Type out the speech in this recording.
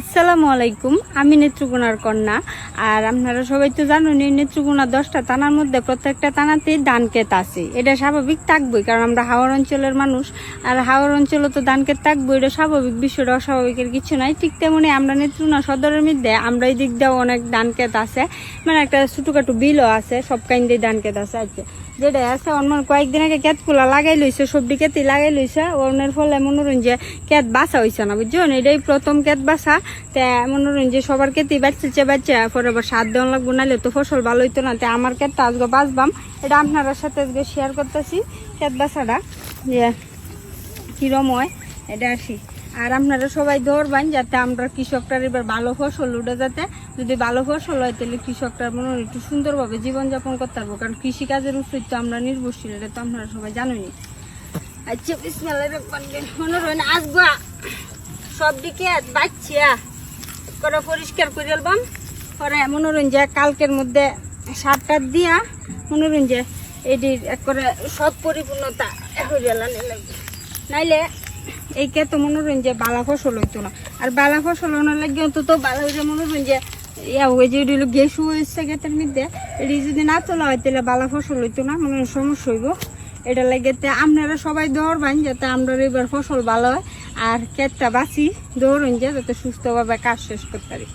আসসালামু আলাইকুম। আমি নেত্রকোনার কন্যা। আর আপনারা সবাই তো জানেন নেত্রকোনা 10টা থানার মধ্যে প্রত্যেকটা থানাতেই ধান ক্ষেত আছে। এটা স্বাভাবিক থাকবই, কারণ আমরা হাওড় অঞ্চলের মানুষ। আর হাওড় অঞ্চলে তো ধান ক্ষেত থাকবো, এটা স্বাভাবিক, বিষয়টা অস্বাভাবিকের কিছু নাই। ঠিক তেমনি আমরা নেত্রকোনা সদরের মধ্যে আমরা এই দিক দিয়েও অনেক ধান ক্ষেত আছে, মানে একটা ছোটোখাটো বিলও আছে, সব কাইন্দেই ধান ক্ষেত আছে। আচ্ছা, যেটা আছে অন্য কয়েকদিন আগে ক্ষেতগুলা লাগাই লইছে, সবজি ক্ষেতই লাগাই লইছে। অন্যের ফলে মনোরঞ্জন যে ক্ষেত বাঁচা হয়েছে না, বুঝছেন? এটাই প্রথম ক্ষেত বাঁচা। তা মনোরঞ্জন যে সবার ক্ষেতেই বাঁচছে পরে আবার সার দেওয়া লাগবো, নাহলে তো ফসল ভালো হইতো না। তাই আমার ক্ষেতটা আজকে বাঁচবাম, এটা আপনার সাথে আজকে শেয়ার করতেছি ক্ষেত বাঁচাটা যে কিরম হয় এটা আসি। আর আপনারা সবাই ধরবেন যাতে আমরা কৃষকটার এবার ভালো ফসল উঠে, যাতে যদি ভালো ফসল হয় তাহলে কৃষকটার মনে একটু সুন্দরভাবে জীবনযাপন করতে পারবো, কারণ কৃষিকাজের উপর তো আমরা নির্ভরশীল, এটা তো আপনারা সবাই জানেনি। আচ্ছা, বিসমিল্লাহির রহমানির রহিম। মনোরঞ্জন আসবা সব দিকে বাচ্চা করে পরিষ্কার করে এলবাম, পরে মনোরঞ্জন কালকের মধ্যে সারটা দিয়া মনোরঞ্জন এটির করে সব পরিপূর্ণতা হয়ে লাগবে, নাইলে এই কে তো মনোরঞ্জন বালা ফসল হইতো না। আর বালা ফসল হওয়ার লাগে অন্তত বালা হইলে মনোরঞ্জন ওই যে গেসু হয়েছে ক্ষেতের মধ্যে, এটি যদি না তোলা হয় তাহলে বালা ফসল হইতো না, মানে সমস্যা হইব। এটা লাগে আপনারা সবাই দৌড়বান যাতে আমরা এবার ফসল ভালো হয় আর ক্ষেতটা বাঁচি, দৌড়ন যাতে সুস্থভাবে কাজ শেষ করতে পারি।